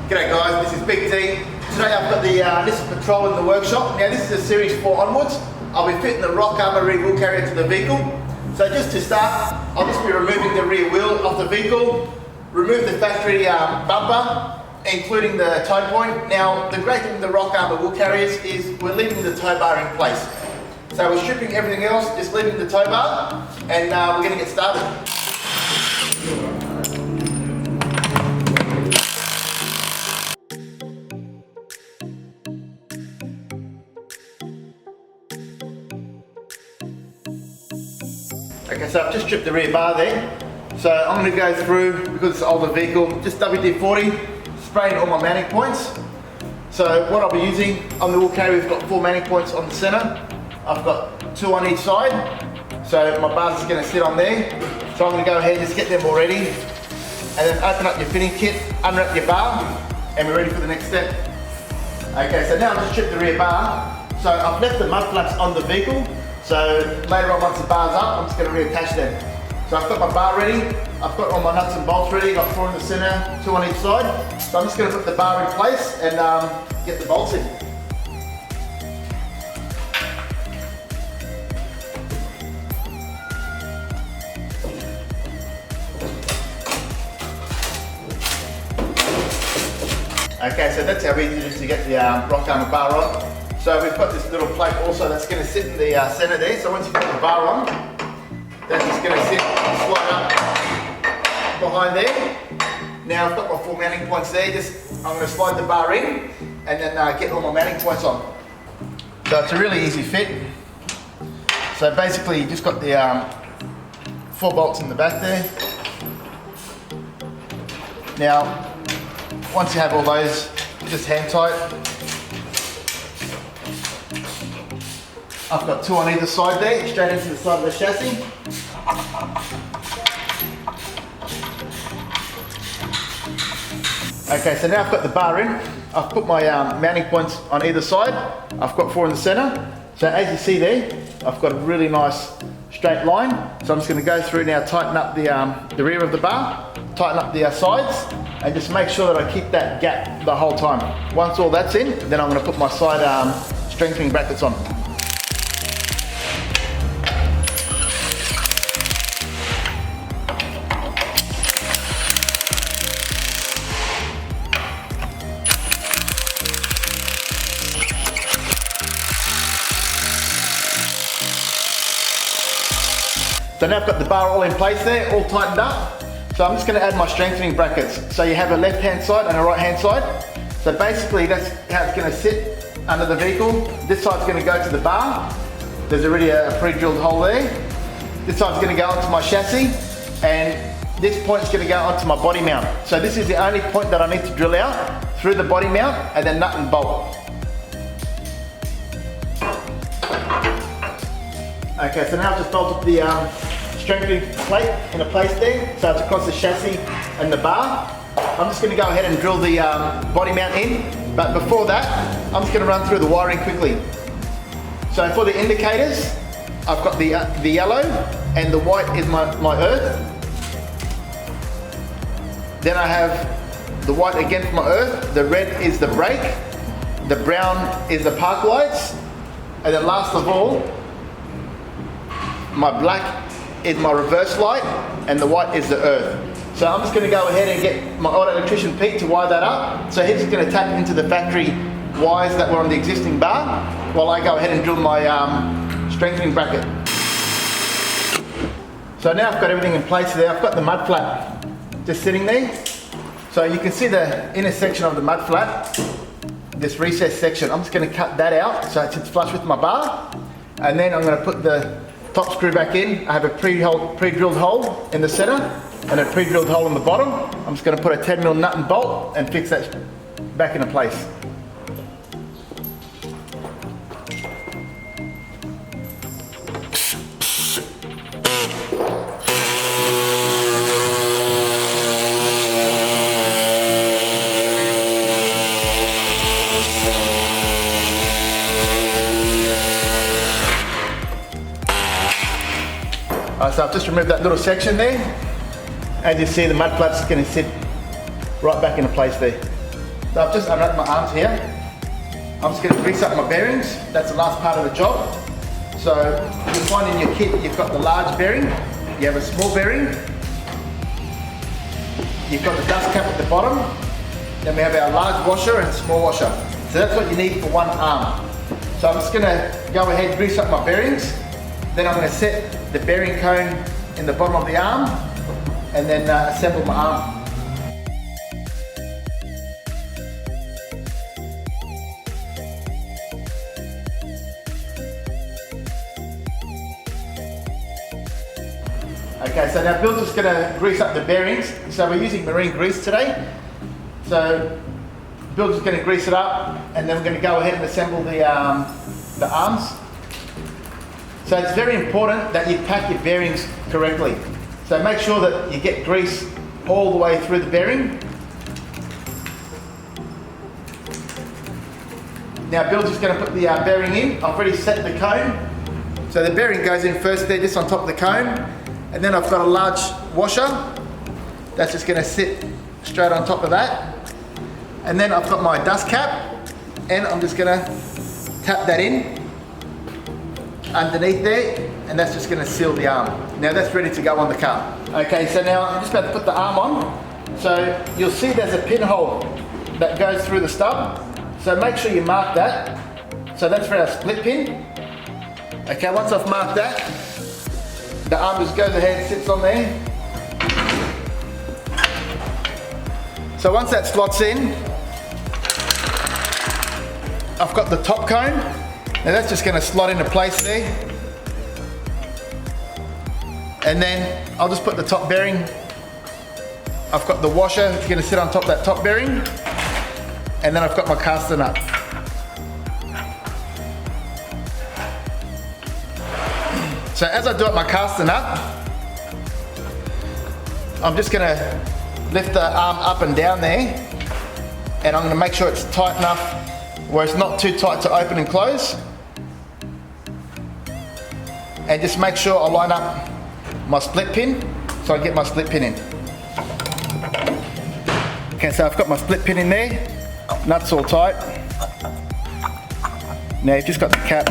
G'day guys, this is Big T. Today I've got the Nissan Patrol in the workshop. Now this is a Series 4 onwards. I'll be fitting the Rockarmor rear wheel carrier to the vehicle. So just to start, I'll just be removing the rear wheel off the vehicle, remove the factory bumper, including the tow point. Now the great thing with the Rockarmor wheel carriers is we're leaving the tow bar in place. So we're stripping everything else, just leaving the tow bar, and we're going to get started. Okay, so I've just stripped the rear bar there. So I'm going to go through, because it's an older vehicle, just WD-40, spraying all my mounting points. So what I'll be using on the wheel carrier, we've got 4 mounting points on the centre. I've got 2 on each side. So my bar's just going to sit on there. So I'm going to go ahead and just get them all ready. And then open up your fitting kit, unwrap your bar, and we're ready for the next step. Okay, so now I've just stripped the rear bar. So I've left the mud flaps on the vehicle. So later on, once the bar's up, I'm just going to reattach them. So I've got my bar ready, I've got all my nuts and bolts ready, got 4 in the centre, 2 on each side. So I'm just going to put the bar in place and get the bolts in. Okay, so that's how easy it is to get the Rockarmor bar on. So we've got this little plate also that's going to sit in the centre there. So once you put the bar on, that's just going to sit and slide up behind there. Now I've got my 4 mounting points there. I'm going to slide the bar in and then get all my mounting points on. So it's a really easy fit. So basically you just got the 4 bolts in the back there. Now once you have all those, just hand tight. I've got 2 on either side there, straight into the side of the chassis. Okay, so now I've got the bar in. I've put my mounting points on either side. I've got 4 in the centre. So as you see there, I've got a really nice straight line. So I'm just going to go through now, tighten up the rear of the bar, tighten up the sides, and just make sure that I keep that gap the whole time. Once all that's in, then I'm going to put my side strengthening brackets on. So now I've got the bar all in place there, all tightened up. So I'm just going to add my strengthening brackets. So you have a left hand side and a right hand side. So basically that's how it's going to sit under the vehicle. This side's going to go to the bar. There's already a pre-drilled hole there. This side's going to go onto my chassis, and this point's going to go onto my body mount. So this is the only point that I need to drill out through the body mount and then nut and bolt. Okay, so now I've just bolted the strengthening plate in a place there, so it's across the chassis and the bar. I'm just going to go ahead and drill the body mount in, but before that, I'm just going to run through the wiring quickly. So for the indicators, I've got the yellow and the white is my earth. Then I have the white again for my earth, the red is the brake, the brown is the park lights, and then last of all, my black is my reverse light and the white is the earth. So I'm just going to go ahead and get my auto electrician Pete to wire that up. So he's just going to tap into the factory wires that were on the existing bar while I go ahead and drill my strengthening bracket. So now I've got everything in place there. I've got the mud flap just sitting there. So you can see the inner section of the mud flap, this recessed section. I'm just going to cut that out so it sits flush with my bar. And then I'm going to put the top screw back in. I have a pre-drilled hole in the center and a pre-drilled hole in the bottom. I'm just going to put a 10mm nut and bolt and fix that back into place. So I've just removed that little section there. As you see, the mud flap's going to sit right back into place there. So I've just unwrapped my arms here. I'm just going to grease up my bearings. That's the last part of the job. So you'll find in your kit you've got the large bearing, you have a small bearing, you've got the dust cap at the bottom, then we have our large washer and small washer. So that's what you need for one arm. So I'm just going to go ahead and grease up my bearings, then I'm going to set the bearing cone in the bottom of the arm and then assemble my arm. Okay, so now Bill's just going to grease up the bearings. So we're using marine grease today. So Bill's just going to grease it up and then we're going to go ahead and assemble the arms. So it's very important that you pack your bearings correctly. So make sure that you get grease all the way through the bearing. Now Bill's just going to put the bearing in. I've already set the cone. So the bearing goes in first there, just on top of the cone. And then I've got a large washer. That's just going to sit straight on top of that. And then I've got my dust cap. And I'm just going to tap that in underneath there. And that's just going to seal the arm. Now that's ready to go on the car. Okay, so now I'm just about to put the arm on. So you'll see there's a pinhole that goes through the stub. So make sure you mark that. So that's for our split pin. Okay, once I've marked that, the arm just goes ahead, sits on there. So once that slots in, I've got the top cone. Now that's just going to slot into place there. And then I'll just put the top bearing. I've got the washer, it's going to sit on top of that top bearing. And then I've got my caster nut. So as I do up my caster nut, I'm just going to lift the arm up and down there, and I'm going to make sure it's tight enough where it's not too tight to open and close. And just make sure I line up my split pin so I get my split pin in. Okay, so I've got my split pin in there, nuts all tight. Now you've just got the cap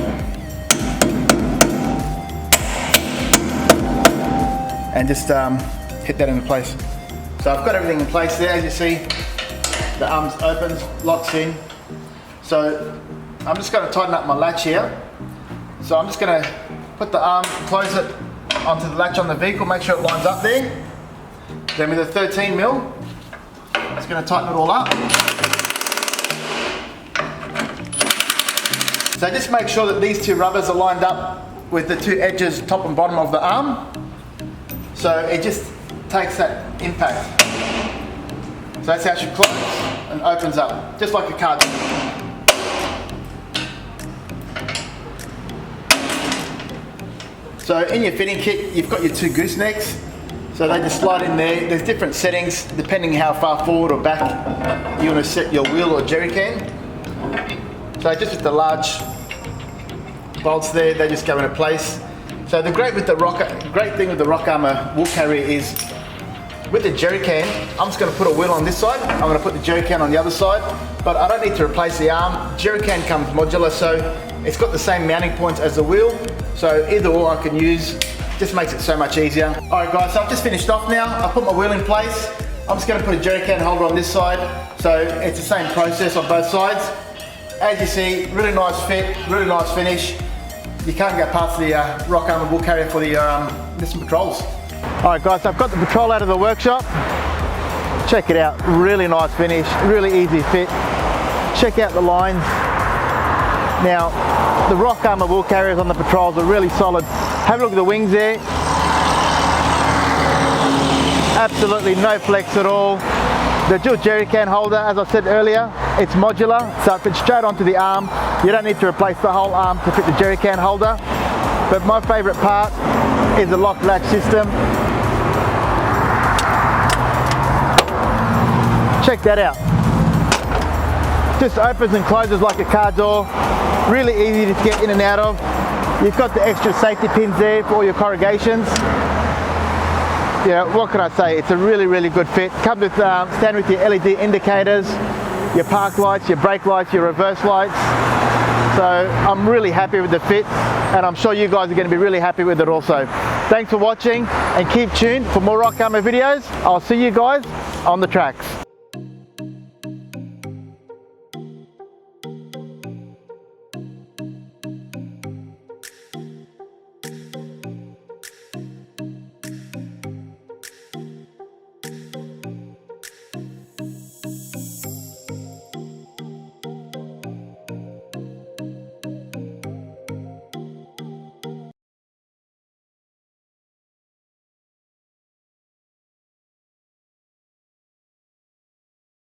and just hit that into place. So I've got everything in place there. As you see, the arms opens, locks in. So I'm just going to tighten up my latch here. So I'm just going to put the arm, close it onto the latch on the vehicle, make sure it lines up there. Then with a 13mm, I'm just going to tighten it all up. So just make sure that these two rubbers are lined up with the two edges, top and bottom of the arm. So it just takes that impact. So that's how it should close and opens up, just like a car. So in your fitting kit, you've got your two goosenecks. So they just slide in there. There's different settings depending how far forward or back you want to set your wheel or jerry can. So just with the large bolts there, they just go into place. So the great thing with the Rockarmor wool carrier is with the jerry can, I'm just going to put a wheel on this side. I'm going to put the jerry can on the other side, but I don't need to replace the arm. Jerry can comes modular, so it's got the same mounting points as the wheel. So either or I can use, just makes it so much easier. Alright guys, so I've just finished off now. I've put my wheel in place. I'm just going to put a jerry can holder on this side. So it's the same process on both sides. As you see, really nice fit, really nice finish. You can't go past the Rockarmor wool carrier for the Nissan Patrols. Alright guys, so I've got the Patrol out of the workshop. Check it out, really nice finish, really easy fit. Check out the lines. Now, the Rockarmor wool carriers on the Patrols are really solid. Have a look at the wings there. Absolutely no flex at all. The dual jerry can holder, as I said earlier, it's modular, so it fits straight onto the arm. You don't need to replace the whole arm to fit the jerry can holder. But my favourite part is the lock latch system. Check that out. Just opens and closes like a car door. Really easy to get in and out of. You've got the extra safety pins there for all your corrugations. Yeah, what can I say? It's a really, really good fit. Comes with standard with your LED indicators. your park lights, your brake lights, your reverse lights. So I'm really happy with the fit, and I'm sure you guys are going to be really happy with it also. Thanks for watching, and keep tuned for more Rockarmor videos. I'll see you guys on the tracks.